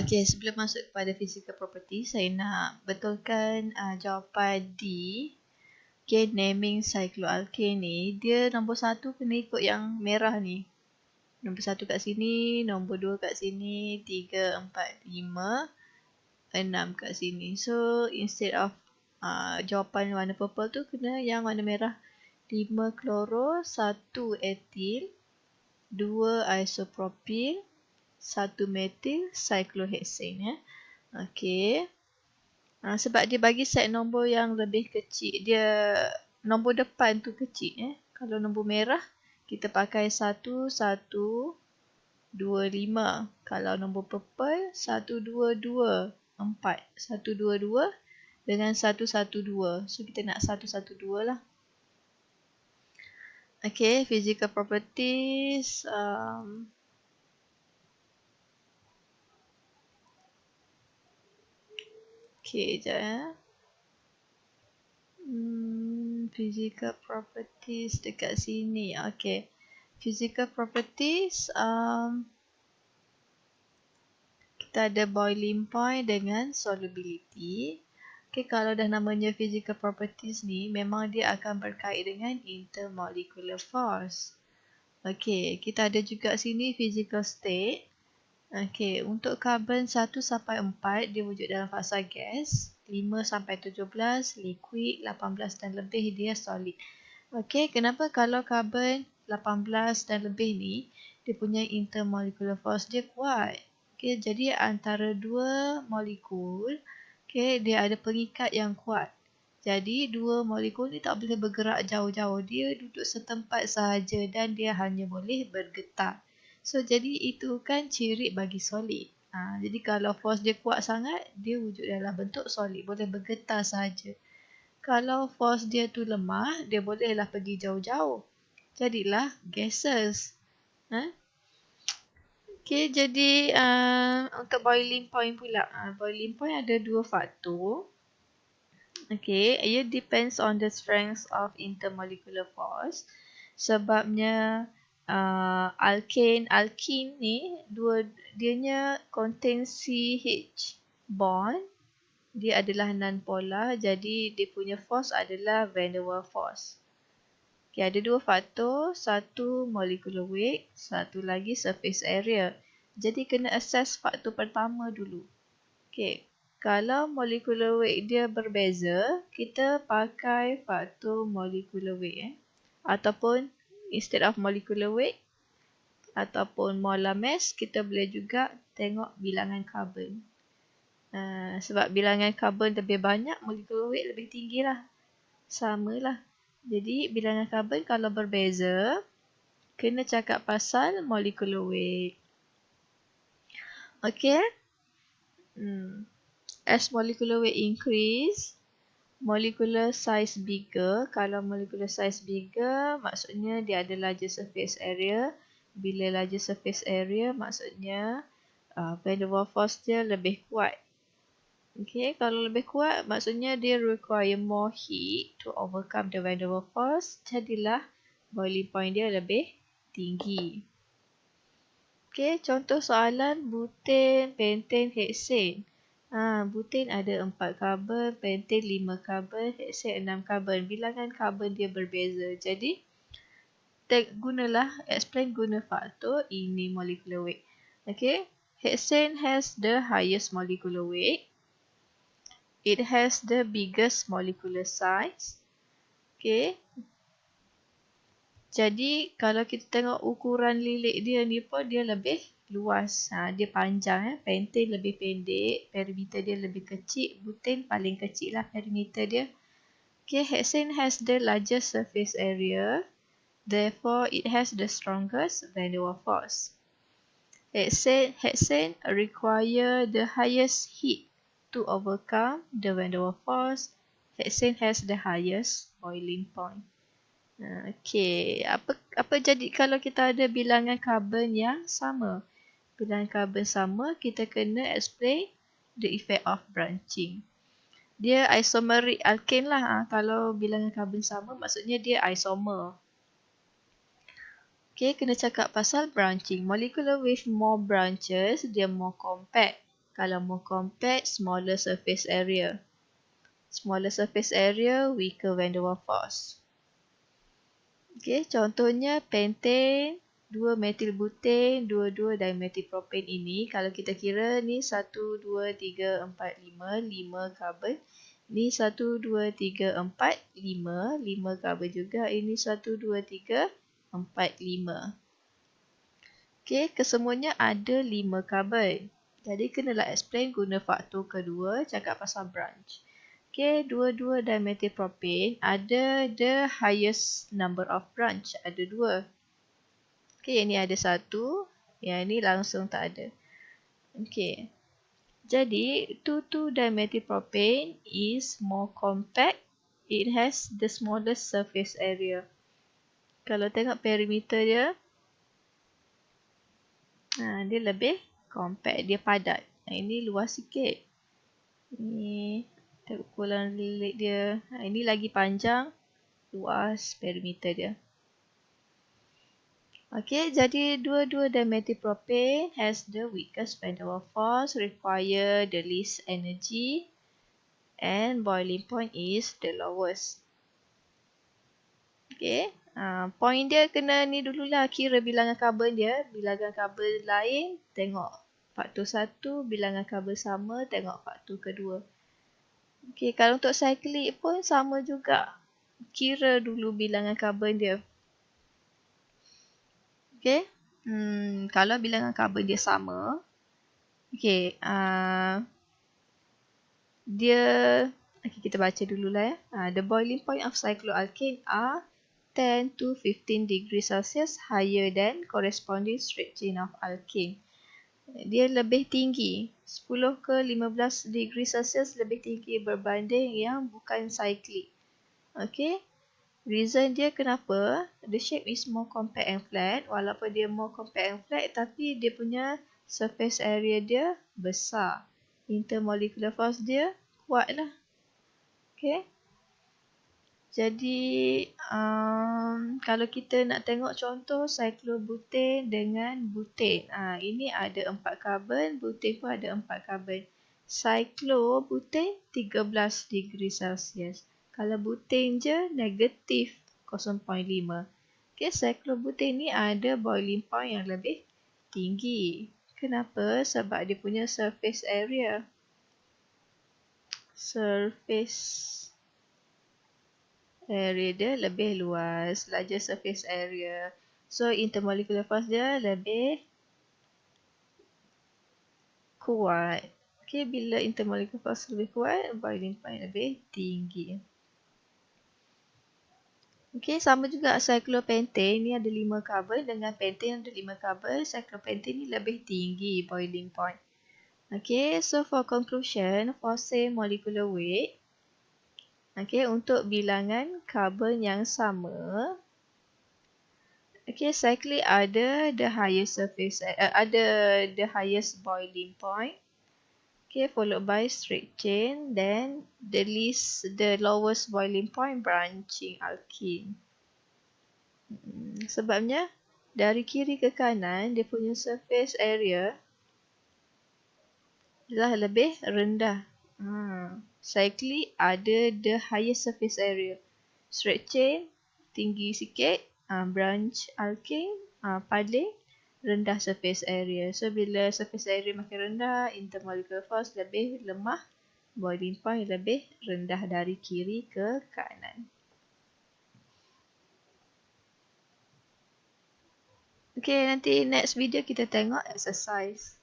Okey, sebelum masuk kepada physical property, saya nak betulkan jawapan D. Okay, naming cycloalkane ni, dia nombor 1 kena ikut yang merah ni. Nombor 1 kat sini, nombor 2 kat sini, 3, 4, 5, 6 kat sini. So, instead of jawapan warna purple tu, kena yang warna merah. 5 kloro, 1 etil, 2 isopropyl, 1 metil cyclohexane ya. Okey. Sebab dia bagi set nombor yang lebih kecil. Dia nombor depan tu kecil ya. Kalau nombor merah kita pakai 1 1 2 5. Kalau nombor purple 1 2 2 4. 1 2 2 dengan 1 1 2. So kita nak 1 1 2 lah. Okey, physical properties. Okay, sekejap ya. Physical properties dekat sini. Okay. Physical properties. Kita ada boiling point dengan solubility. Okay, kalau dah namanya physical properties ni, memang dia akan berkait dengan intermolecular force. Okay, kita ada juga sini physical state. Okey, untuk karbon 1 sampai 4 dia wujud dalam fasa gas, 5 sampai 17 liquid, 18 dan lebih dia solid. Okey, kenapa kalau karbon 18 dan lebih ni dia punya intermolecular force dia kuat? Okey, jadi antara dua molekul, okey, dia ada pengikat yang kuat. Jadi dua molekul ni tak boleh bergerak jauh-jauh, dia duduk setempat sahaja dan dia hanya boleh bergetar. So, jadi itu kan ciri bagi solid. Jadi kalau force dia kuat sangat, dia wujud dalam bentuk solid. Boleh bergetar sahaja. Kalau force dia tu lemah, dia bolehlah pergi jauh-jauh. Jadilah gases. Okay, jadi untuk boiling point pula. Boiling point ada dua faktor. Okay, ia depends on the strength of intermolecular force. Sebabnya alkane ni dianya contain CH bond, dia adalah non-polar, jadi dia punya force adalah van der Waals force. Okay, ada dua faktor, satu molecular weight, satu lagi surface area. Jadi kena assess faktor pertama dulu. Okay, kalau molecular weight dia berbeza, kita pakai faktor molecular weight ataupun instead of molecular weight ataupun molar mass, kita boleh juga tengok bilangan karbon. Sebab bilangan karbon lebih banyak, molecular weight lebih tinggi lah. Sama lah. Jadi bilangan karbon kalau berbeza, kena cakap pasal molecular weight. Okay. As molecular weight increase, molecular size bigger. Kalau molecular size bigger, maksudnya dia ada larger surface area. Bila larger surface area, maksudnya van der Waals force dia lebih kuat. Okay, kalau lebih kuat, maksudnya dia require more heat to overcome the van der Waals force. Jadilah boiling point dia lebih tinggi. Okay, contoh soalan butane, pentane, hexane. Butane ada 4 karbon, pentane 5 karbon, hexane 6 karbon. Bilangan karbon dia berbeza. Jadi, explain guna faktor ini molecular weight. Okay, hexane has the highest molecular weight. It has the biggest molecular size. Okay. Jadi, kalau kita tengok ukuran lilik dia ni pun dia lebih luas. Dia panjang. Pentane lebih pendek. Perimeter dia lebih kecil. Butane paling kecil lah perimeter dia. Okay, hexane has the largest surface area. Therefore, it has the strongest van der Waals force. Hexane require the highest heat to overcome the van der Waals force. Hexane has the highest boiling point. Okay, apa jadi kalau kita ada bilangan karbon yang sama? Bilangan karbon sama, kita kena explain the effect of branching. Dia isomeric alkane lah. Kalau bilangan karbon sama, maksudnya dia isomer. Okay, kena cakap pasal branching. Molecular with more branches, dia more compact. Kalau more compact, smaller surface area. Smaller surface area, weaker van der Waals force. Okay, contohnya pentane, 2 metil butane, 2 dimethylpropane ini. Kalau kita kira ni 1, 2, 3, 4, 5, 5 carbon. Ni 1, 2, 3, 4, 5, 5 carbon juga. Ini 1, 2, 3, 4, 5. Okay, kesemuanya ada 5 carbon. Jadi kenalah explain guna faktor kedua, cakap pasal branch. Okay, 2 dimethylpropane ada the highest number of branch, ada 2. Okay, yang ni ada 1, yang ni langsung tak ada. Okay, jadi 2 dimethylpropane is more compact, it has the smallest surface area. Kalau tengok perimeter dia, dia lebih compact, dia padat. Ini luas sikit. Ni ukuran lilit dia. Ini lagi panjang, luas perimeter dia. Okey, jadi 2 dimethylpropane has the weakest van der Waals force, require the least energy, and boiling point is the lowest. Okey, point dia kena ni dululah, kira bilangan karbon dia. Bilangan karbon lain, tengok faktor 1, bilangan karbon sama, tengok faktor kedua. Okey, kalau untuk cyclic pun sama juga. Kira dulu bilangan karbon dia. Okey. Kalau bilangan karbon dia sama, okey, dia kita baca dululah ya. The boiling point of cycloalkane are 10 to 15 degrees Celsius higher than corresponding straight chain of alkane. Dia lebih tinggi, 10 ke 15 degree Celsius lebih tinggi berbanding yang bukan cyclic. Okay, reason dia kenapa? The shape is more compact and flat. Walaupun dia more compact and flat, tapi dia punya surface area dia besar. Intermolecular force dia kuat lah. Okay, jadi kalau kita nak tengok contoh cyclobutane dengan butane. Ini ada 4 karbon, butane pun ada 4 karbon. Cyclobutane 13 degree Celsius. Kalau butane je negatif 0.5. Okay, cyclobutane ni ada boiling point yang lebih tinggi. Kenapa? Sebab dia punya surface area. Surface area dia lebih luas, larger surface area. So intermolecular force dia lebih kuat. Okay, bila intermolecular force lebih kuat, boiling point lebih tinggi. Okay, sama juga cyclopentane ni ada 5 carbon dengan pentane ada 5 carbon. Cyclopentane ni lebih tinggi boiling point. Okay, so for conclusion, for same molecular weight, okay, untuk bilangan karbon yang sama, okay, cyclic ada the highest surface, ada the highest boiling point. Okay, followed by straight chain, then the lowest boiling point branching alkene. Sebabnya dari kiri ke kanan dia punya surface area adalah lebih rendah. Cyclic ada the highest surface area. Straight chain tinggi sikit, branch alkane paling rendah surface area. So bila surface area makin rendah, intermolecular force lebih lemah, boiling point lebih rendah dari kiri ke kanan. Okay, nanti next video kita tengok exercise.